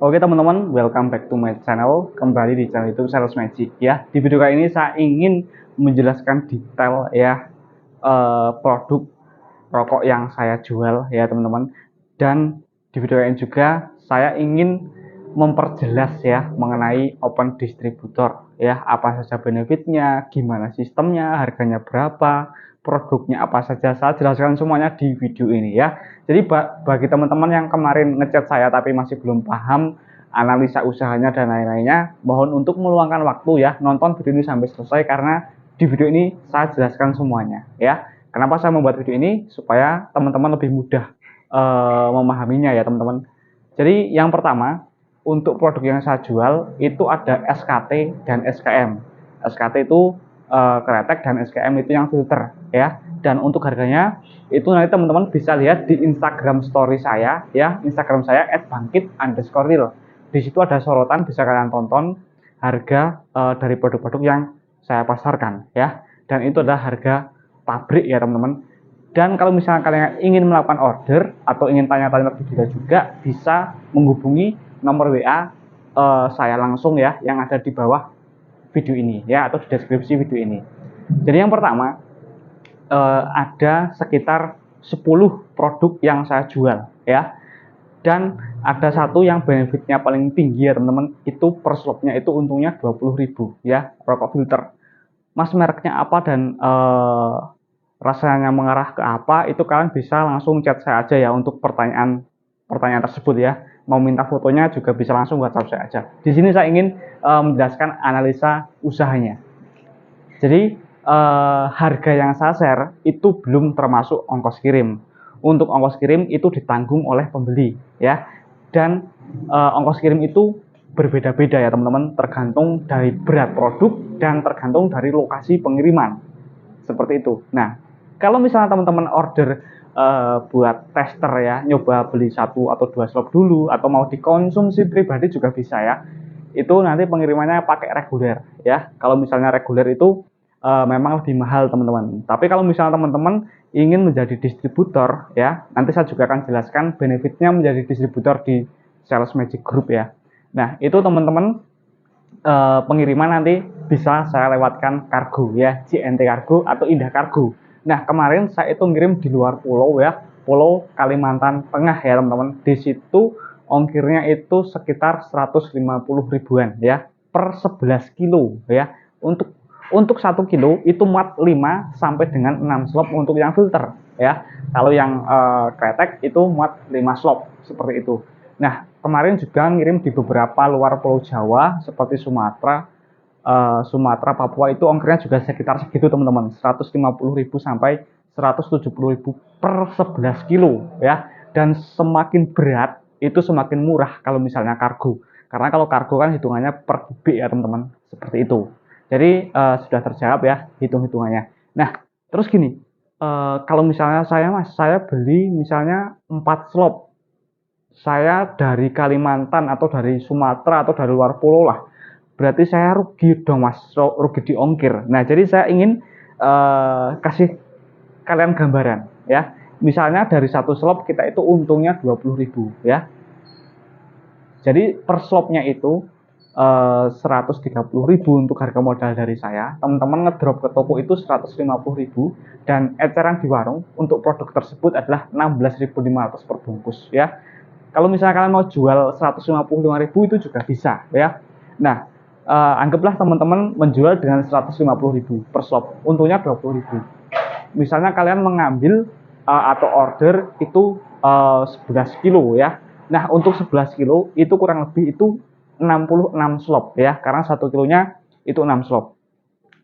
Oke teman-teman, welcome back to my channel. Kembali di channel YouTube Sales Magic ya. Di video kali ini saya ingin menjelaskan detail ya produk rokok yang saya jual ya teman-teman. Dan di video ini juga saya ingin memperjelas ya mengenai open distributor ya, apa saja benefitnya, gimana sistemnya, harganya berapa, produknya apa saja. Saya jelaskan semuanya di video ini ya. Jadi bagi teman-teman yang kemarin ngechat saya tapi masih belum paham analisa usahanya dan lain-lainnya, mohon untuk meluangkan waktu ya, nonton video ini sampai selesai karena di video ini saya jelaskan semuanya ya. Kenapa saya membuat video ini? Supaya teman-teman lebih mudah memahaminya ya teman-teman. Jadi yang pertama, untuk produk yang saya jual itu ada SKT dan SKM. SKT itu kretek dan SKM itu yang filter ya. Dan untuk harganya itu nanti teman-teman bisa lihat di Instagram story saya ya, Instagram saya @bangkit_real. Di situ ada sorotan, bisa kalian tonton harga dari produk-produk yang saya pasarkan ya. Dan itu adalah harga pabrik ya teman-teman. Dan kalau misalnya kalian ingin melakukan order atau ingin tanya-tanya lebih detail juga, bisa menghubungi nomor WA saya langsung ya, yang ada di bawah video ini ya, atau di deskripsi video ini. Jadi yang pertama, ada sekitar 10 produk yang saya jual ya. Dan ada satu yang benefitnya paling tinggi ya teman-teman, itu per slotnya itu untungnya 20.000 ya, rokok filter. Mas mereknya apa dan rasanya mengarah ke apa, itu kalian bisa langsung chat saya aja ya untuk pertanyaan tersebut ya. Mau minta fotonya juga bisa langsung WhatsApp saya aja. Di sini saya ingin menjelaskan analisa usahanya. Jadi harga yang saya share itu belum termasuk ongkos kirim. Untuk ongkos kirim itu ditanggung oleh pembeli ya. Dan ongkos kirim itu berbeda-beda ya teman-teman, tergantung dari berat produk dan tergantung dari lokasi pengiriman. Seperti itu. Nah, kalau misalnya teman-teman order buat tester ya, nyoba beli 1 atau 2 slop dulu, atau mau dikonsumsi pribadi juga bisa ya. Itu nanti pengirimannya pakai reguler ya. Kalau misalnya reguler itu memang lebih mahal teman-teman. Tapi kalau misalnya teman-teman ingin menjadi distributor ya, nanti saya juga akan jelaskan benefitnya menjadi distributor di Sales Magic Group ya. Nah, itu teman-teman pengiriman nanti bisa saya lewatkan kargo ya, JNT Kargo atau Indah Kargo. Nah, kemarin saya itu ngirim di luar pulau ya, Pulau Kalimantan Tengah ya teman-teman. Di situ ongkirnya itu sekitar 150 ribuan ya per 11 kilo ya. Untuk 1 kilo itu muat 5 sampai dengan 6 slop untuk yang filter ya. Kalau yang kretek itu muat 5 slop seperti itu. Nah, kemarin juga ngirim di beberapa luar Pulau Jawa seperti Sumatera, Papua, itu ongkirnya juga sekitar segitu teman-teman, 150.000 sampai 170.000 per 11 kilo ya. Dan semakin berat itu semakin murah kalau misalnya kargo, karena kalau kargo kan hitungannya per kubik ya teman-teman, seperti itu. Jadi sudah terjawab ya hitung-hitungannya. Nah, terus gini, kalau misalnya saya beli misalnya 4 slop, saya dari Kalimantan atau dari Sumatera atau dari luar pulau lah, berarti saya rugi dong mas, rugi di ongkir. Nah, jadi saya ingin kasih kalian gambaran ya. Misalnya dari 1 slop kita itu untungnya 20.000 ya. Jadi per slopnya itu 130.000 untuk harga modal dari saya. Teman-teman ngedrop ke toko itu 150.000, dan eceran di warung untuk produk tersebut adalah 16.500 per bungkus ya. Kalau misalnya kalian mau jual 155.000 itu juga bisa ya. Nah, anggaplah teman-teman menjual dengan 150.000 per slop, untungnya 20.000. Misalnya kalian mengambil atau order itu 11 kilo ya. Nah, untuk 11 kilo itu kurang lebih itu 66 slop ya, karena 1 kilonya itu 6 slop.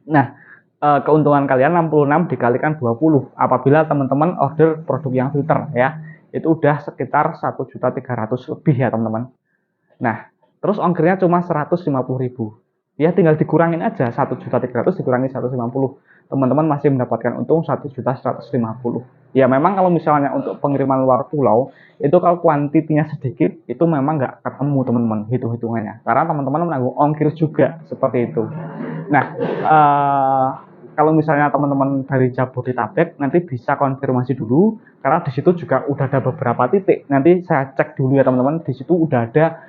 Nah, keuntungan kalian 66 dikalikan 20 apabila teman-teman order produk yang filter ya, itu udah sekitar 1.300.000 lebih ya teman-teman. Nah, terus ongkirnya cuma 150.000 ya, tinggal dikurangin aja 1.300.000 dikurangi 150, teman-teman masih mendapatkan untung 1.150.000 ya. Memang kalau misalnya untuk pengiriman luar pulau itu kalau kuantitinya sedikit itu memang nggak ketemu teman-teman hitung-hitungannya, karena teman-teman menanggung ongkir juga seperti itu. Nah, kalau misalnya teman-teman dari Jabodetabek nanti bisa konfirmasi dulu, karena di situ juga udah ada beberapa titik. Nanti saya cek dulu ya teman-teman, di situ udah ada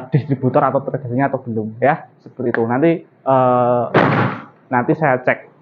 distributor atau tradernya atau belum ya, seperti itu. Nanti saya cek.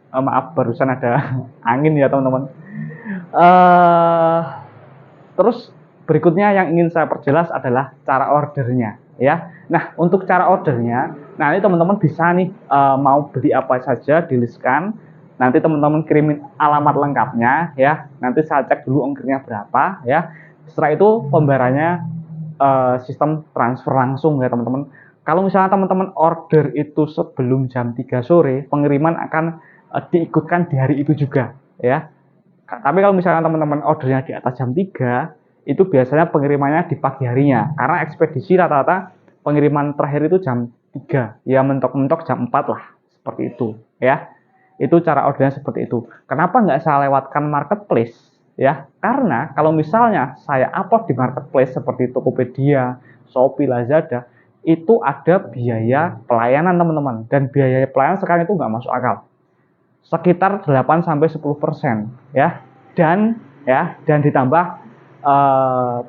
Maaf, barusan ada angin ya teman-teman. Terus berikutnya yang ingin saya perjelas adalah cara ordernya ya. Nah, untuk cara ordernya, nanti teman-teman bisa nih mau beli apa saja dilistkan. Nanti teman-teman kirimin alamat lengkapnya ya. Nanti saya cek dulu ongkirnya berapa ya. Setelah itu pembayarannya sistem transfer langsung ya teman-teman. Kalau misalnya teman-teman order itu sebelum jam 3 sore, pengiriman akan diikutkan di hari itu juga ya. Tapi kalau misalnya teman-teman ordernya di atas jam 3, itu biasanya pengirimannya di pagi harinya. Karena ekspedisi rata-rata pengiriman terakhir itu jam 3. Ya mentok-mentok jam 4 lah. Seperti itu ya. Itu cara ordernya seperti itu. Kenapa nggak saya lewatkan marketplace? Ya, karena kalau misalnya saya upload di marketplace seperti Tokopedia, Shopee, Lazada, itu ada biaya pelayanan teman-teman. Dan biaya pelayanan sekarang itu nggak masuk akal. Sekitar 8-10% ya, dan ditambah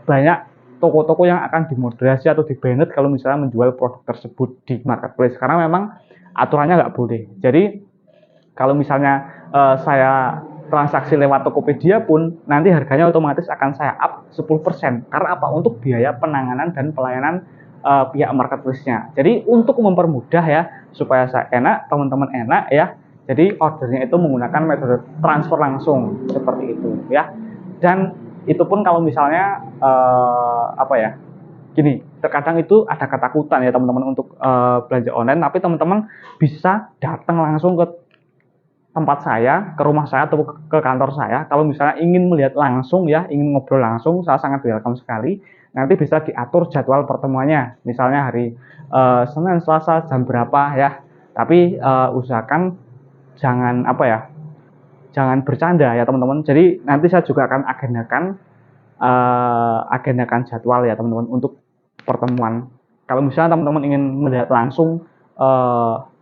banyak toko-toko yang akan dimoderasi atau di-banned kalau misalnya menjual produk tersebut di marketplace, karena memang aturannya nggak boleh. Jadi kalau misalnya saya transaksi lewat Tokopedia pun nanti harganya otomatis akan saya up 10%. Karena apa? Untuk biaya penanganan dan pelayanan pihak marketplace-nya. Jadi untuk mempermudah ya, supaya saya enak, teman-teman enak ya, jadi ordernya itu menggunakan metode transfer langsung seperti itu ya. Dan itu pun kalau misalnya gini, terkadang itu ada ketakutan ya teman-teman untuk belanja online, tapi teman-teman bisa datang langsung ke tempat saya, ke rumah saya atau ke kantor saya. Kalau misalnya ingin melihat langsung ya, ingin ngobrol langsung, saya sangat welcome sekali. Nanti bisa diatur jadwal pertemuannya, misalnya hari Senin, Selasa jam berapa ya. Tapi usahakan jangan bercanda ya teman-teman. Jadi nanti saya juga akan agendakan jadwal ya teman-teman untuk pertemuan. Kalau misalnya teman-teman ingin melihat langsung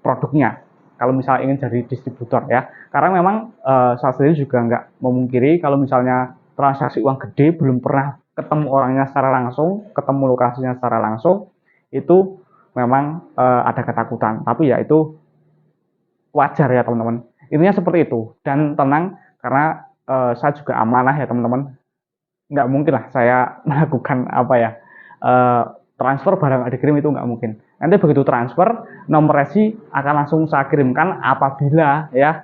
produknya, kalau misalnya ingin jadi distributor ya, karena memang saya sendiri juga nggak memungkiri kalau misalnya transaksi uang gede belum pernah ketemu orangnya secara langsung, ketemu lokasinya secara langsung, itu memang ada ketakutan. Tapi ya itu wajar ya teman-teman. Intinya seperti itu, dan tenang karena saya juga amanah ya teman-teman. Nggak mungkin lah saya melakukan transfer barang nggak dikirim, itu nggak mungkin. Nanti begitu transfer, nomor resi akan langsung saya kirimkan apabila ya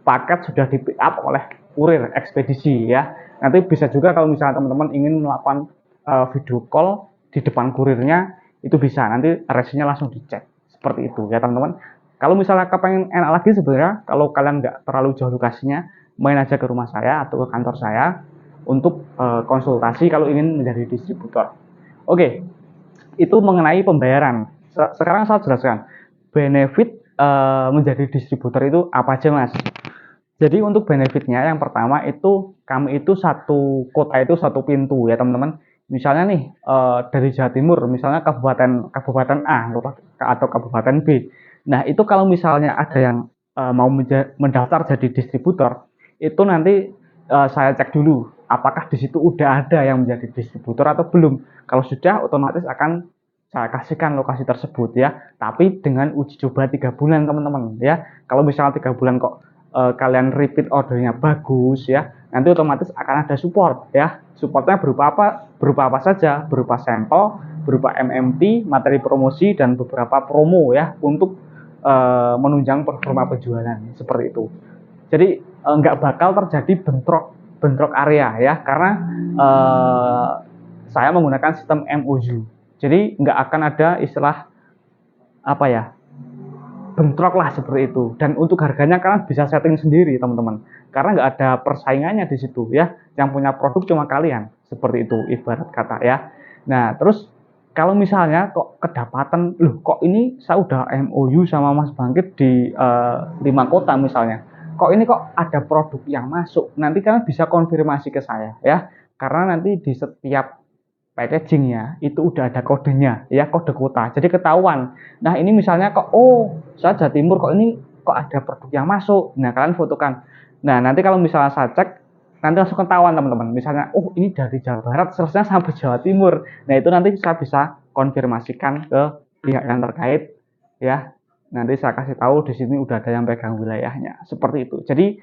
paket sudah di pick up oleh kurir ekspedisi ya. Nanti bisa juga kalau misalnya teman-teman ingin melakukan video call di depan kurirnya, itu bisa, nanti resinya langsung dicek seperti itu ya teman-teman. Kalau misalnya kepengen enak lagi, sebenarnya kalau kalian nggak terlalu jauh lokasinya, main aja ke rumah saya atau ke kantor saya untuk konsultasi kalau ingin menjadi distributor. Oke, itu mengenai pembayaran. Sekarang saya jelaskan benefit menjadi distributor itu apa aja mas. Jadi untuk benefitnya yang pertama itu kami itu satu kota itu satu pintu ya teman-teman. Misalnya nih dari Jawa Timur, misalnya kabupaten A atau kabupaten B. Nah itu kalau misalnya ada yang mau mendaftar jadi distributor, itu nanti saya cek dulu apakah di situ udah ada yang menjadi distributor atau belum. Kalau sudah, otomatis akan saya kasihkan lokasi tersebut ya. Tapi dengan uji coba 3 bulan teman-teman ya. Kalau misalnya 3 bulan kok kalian repeat ordernya bagus ya, nanti otomatis akan ada support ya. Supportnya berupa apa? Berupa apa saja? Berupa sampel, berupa MMT, materi promosi, dan beberapa promo ya untuk menunjang performa penjualan seperti itu. Jadi nggak bakal terjadi bentrok area ya, karena saya menggunakan sistem MOU. Jadi nggak akan ada istilah bentrok lah seperti itu. Dan untuk harganya kalian bisa setting sendiri teman-teman, karena nggak ada persaingannya di situ ya. Yang punya produk cuma kalian, seperti itu ibarat kata ya. Nah terus kalau misalnya kok kedapatan, kok ini saya udah MOU sama Mas Bangkit di 5 kota misalnya, kok ini kok ada produk yang masuk, nanti kalian bisa konfirmasi ke saya ya, karena nanti di setiap packagingnya itu udah ada kodenya ya, kode kota, jadi ketahuan. Nah ini misalnya kok saya Jawa Timur, kok ini kok ada produk yang masuk, nah kalian fotokan. Nah nanti kalau misalnya saya cek, nanti langsung ketahuan teman-teman. Misalnya ini dari Jawa Barat selesai sampai Jawa Timur, nah itu nanti saya bisa konfirmasikan ke pihak yang terkait ya. Nanti saya kasih tahu di sini udah ada yang pegang wilayahnya. Seperti itu. Jadi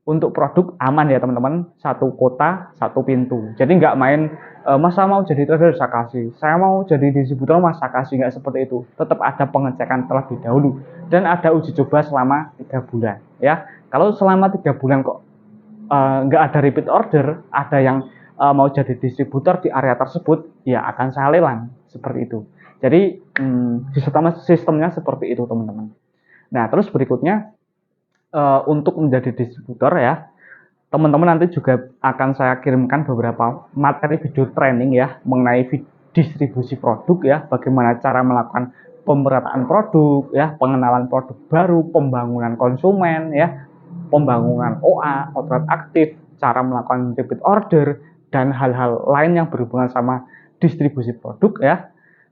untuk produk aman ya teman-teman, satu kota satu pintu. Jadi nggak main masa mau jadi trader saya kasih, saya mau jadi distributor mas saya kasih, nggak seperti itu. Tetap ada pengecekan terlebih dahulu dan ada uji coba selama 3 bulan ya. Kalau selama 3 bulan kok nggak ada repeat order, ada yang mau jadi distributor di area tersebut, ya akan saya lelang seperti itu. Jadi sistemnya seperti itu teman-teman. Nah terus berikutnya untuk menjadi distributor ya, teman-teman nanti juga akan saya kirimkan beberapa materi video training ya mengenai distribusi produk ya, bagaimana cara melakukan pemerataan produk ya, pengenalan produk baru, pembangunan konsumen ya, pembangunan OA, outlet aktif, cara melakukan repeat order dan hal-hal lain yang berhubungan sama distribusi produk ya,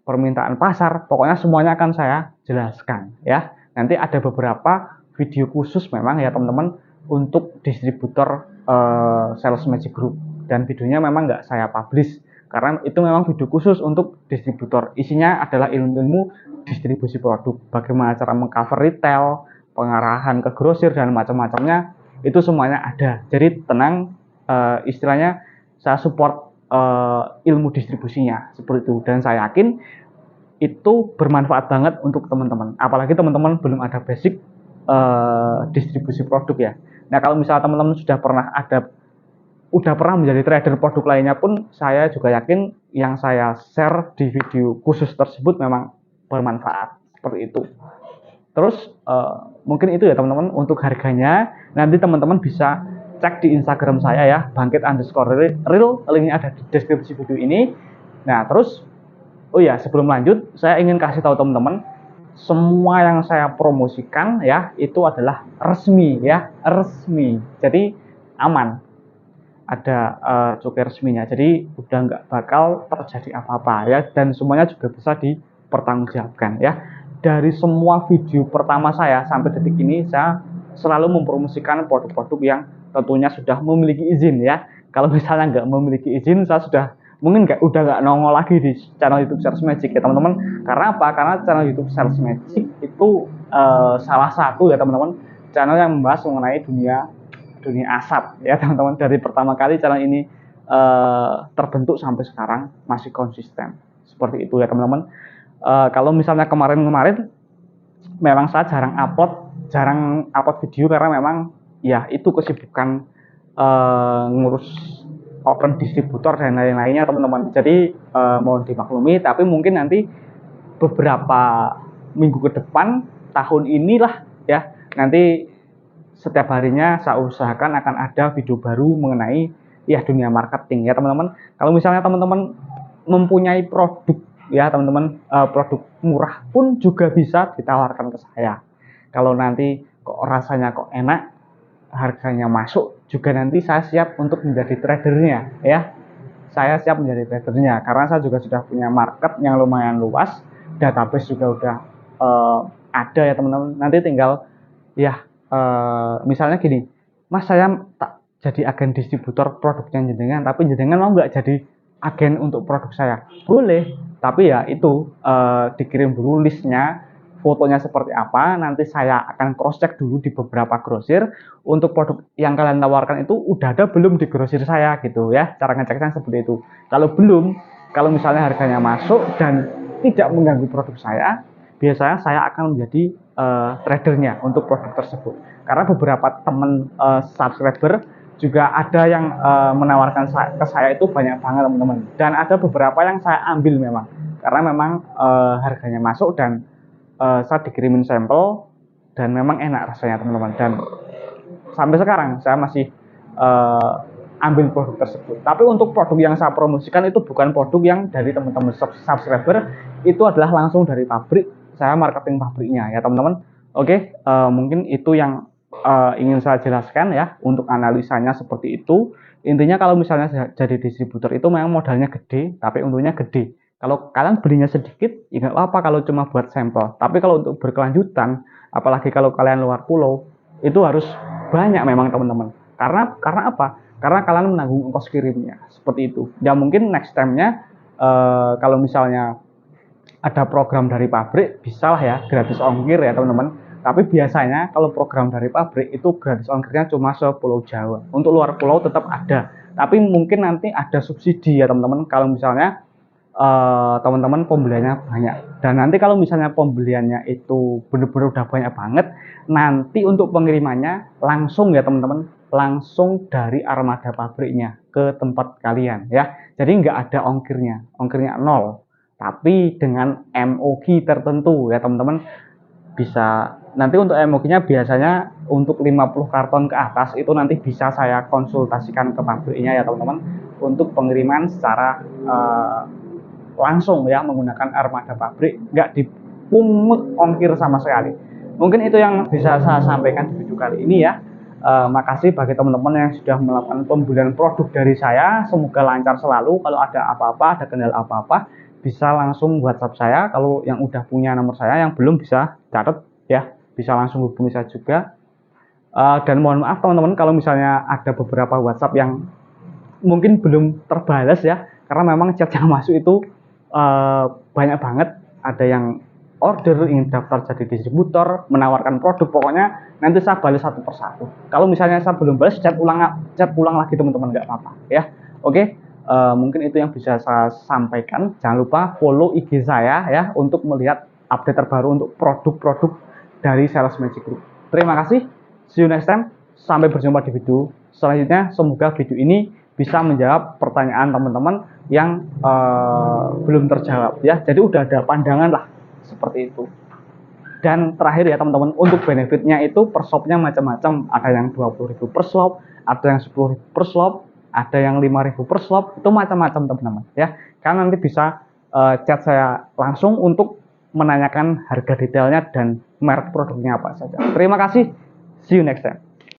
permintaan pasar, pokoknya semuanya akan saya jelaskan ya. Nanti ada beberapa video khusus memang ya teman-teman untuk distributor Sales Magic Group, dan videonya memang nggak saya publish karena itu memang video khusus untuk distributor. Isinya adalah ilmu-ilmu distribusi produk, bagaimana cara mengcover retail, pengarahan ke grosir dan macam-macamnya, itu semuanya ada. Jadi tenang, istilahnya saya support ilmu distribusinya seperti itu, dan saya yakin itu bermanfaat banget untuk teman-teman, apalagi teman-teman belum ada basic distribusi produk ya. Nah kalau misalnya teman-teman udah pernah menjadi trader produk lainnya pun, saya juga yakin yang saya share di video khusus tersebut memang bermanfaat seperti itu. Terus mungkin itu ya teman-teman untuk harganya. Nanti teman-teman bisa cek di Instagram saya ya, bangkit_real, linknya ada di deskripsi video ini. Nah terus oh ya sebelum lanjut, saya ingin kasih tahu teman-teman, semua yang saya promosikan ya itu adalah resmi ya, resmi. Jadi aman, ada cukai resminya. Jadi udah nggak bakal terjadi apa-apa ya, dan semuanya juga bisa dipertanggungjawabkan ya. Dari semua video pertama saya sampai detik ini, saya selalu mempromosikan produk-produk yang tentunya sudah memiliki izin ya. Kalau misalnya nggak memiliki izin, saya mungkin udah nggak nongol lagi di channel YouTube Sales Magic ya teman-teman. Karena apa? Karena channel YouTube Sales Magic itu salah satu ya teman-teman, channel yang membahas mengenai dunia asap ya teman-teman. Dari pertama kali channel ini terbentuk sampai sekarang masih konsisten seperti itu ya teman-teman. Kalau misalnya kemarin memang saya jarang upload video karena memang ya itu kesibukan ngurus open distributor dan lain-lainnya teman-teman. Jadi mohon dimaklumi, tapi mungkin nanti beberapa minggu ke depan, tahun inilah ya, nanti setiap harinya saya usahakan akan ada video baru mengenai ya dunia marketing ya teman-teman. Kalau misalnya teman-teman mempunyai produk ya teman-teman, produk murah pun juga bisa ditawarkan ke saya. Kalau nanti kok rasanya kok enak, harganya masuk, juga nanti saya siap untuk menjadi tradernya ya. Saya siap menjadi tradernya karena saya juga sudah punya market yang lumayan luas, database juga udah ada ya teman-teman. Nanti tinggal ya misalnya gini, mas saya tak jadi agen distributor produknya jenengan, tapi jenengan mau nggak jadi agen untuk produk saya? Boleh, tapi ya itu dikirim dulu listnya, fotonya seperti apa, nanti saya akan cross check dulu di beberapa grosir untuk produk yang kalian tawarkan itu udah ada belum di grosir saya gitu ya. Cara ngeceknya seperti itu. Kalau belum, kalau misalnya harganya masuk dan tidak mengganggu produk saya, biasanya saya akan menjadi tradernya untuk produk tersebut. Karena beberapa teman subscriber juga ada yang menawarkan ke saya itu banyak banget teman-teman, dan ada beberapa yang saya ambil memang karena memang harganya masuk dan saya dikirimin sampel dan memang enak rasanya teman-teman, dan sampai sekarang saya masih ambil produk tersebut. Tapi untuk produk yang saya promosikan itu bukan produk yang dari teman-teman subscriber, itu adalah langsung dari pabrik, saya marketing pabriknya ya teman-teman. Oke, mungkin itu yang ingin saya jelaskan ya, untuk analisanya seperti itu. Intinya kalau misalnya jadi distributor itu memang modalnya gede, tapi untungnya gede. Kalau kalian belinya sedikit, ya nggak apa-apa kalau cuma buat sampel. Tapi kalau untuk berkelanjutan, apalagi kalau kalian luar pulau, itu harus banyak memang teman-teman. Karena apa? Karena kalian menanggung ongkos kirimnya, seperti itu. Ya mungkin next time-nya kalau misalnya ada program dari pabrik, bisa lah ya gratis ongkir ya teman-teman. Tapi biasanya kalau program dari pabrik itu gratis ongkirnya cuma se-Pulau Jawa. Untuk luar pulau tetap ada. Tapi mungkin nanti ada subsidi ya teman-teman. Kalau misalnya teman-teman pembeliannya banyak. Dan nanti kalau misalnya pembeliannya itu benar-benar udah banyak banget, nanti untuk pengirimannya langsung ya teman-teman, langsung dari armada pabriknya ke tempat kalian ya. Jadi nggak ada ongkirnya nol. Tapi dengan MOQ tertentu ya teman-teman, bisa nanti untuk MOQ-nya biasanya untuk 50 karton ke atas itu nanti bisa saya konsultasikan ke pabriknya ya teman-teman untuk pengiriman secara langsung ya menggunakan armada pabrik, nggak dipungut ongkir sama sekali. Mungkin itu yang bisa saya sampaikan di video kali ini ya. Makasih bagi teman-teman yang sudah melakukan pembelian produk dari saya, semoga lancar selalu. Kalau ada apa-apa, ada kendala apa-apa, bisa langsung WhatsApp saya. Kalau yang udah punya nomor saya, yang belum bisa catat ya, bisa langsung hubungi saya juga. Dan mohon maaf teman-teman kalau misalnya ada beberapa WhatsApp yang mungkin belum terbalas ya, karena memang chat yang masuk itu banyak banget. Ada yang order, ingin daftar jadi distributor, menawarkan produk, pokoknya nanti saya balas satu persatu. Kalau misalnya saya belum balas, chat ulang lagi teman-teman, nggak apa-apa ya. Oke, mungkin itu yang bisa saya sampaikan. Jangan lupa follow IG saya ya untuk melihat update terbaru untuk produk-produk dari Sales Magic Group. Terima kasih, see you next time, sampai berjumpa di video selanjutnya. Semoga video ini bisa menjawab pertanyaan teman-teman yang belum terjawab ya. Jadi udah ada pandangan lah seperti itu. Dan terakhir ya teman-teman, untuk benefitnya itu per slotnya macam-macam. Ada yang 20.000 per slot, ada yang 10.000 per slot, ada yang 5.000 per slot, itu macam-macam teman-teman ya. Kalian nanti bisa chat saya langsung untuk menanyakan harga detailnya dan merek produknya apa saja. Terima kasih, see you next time.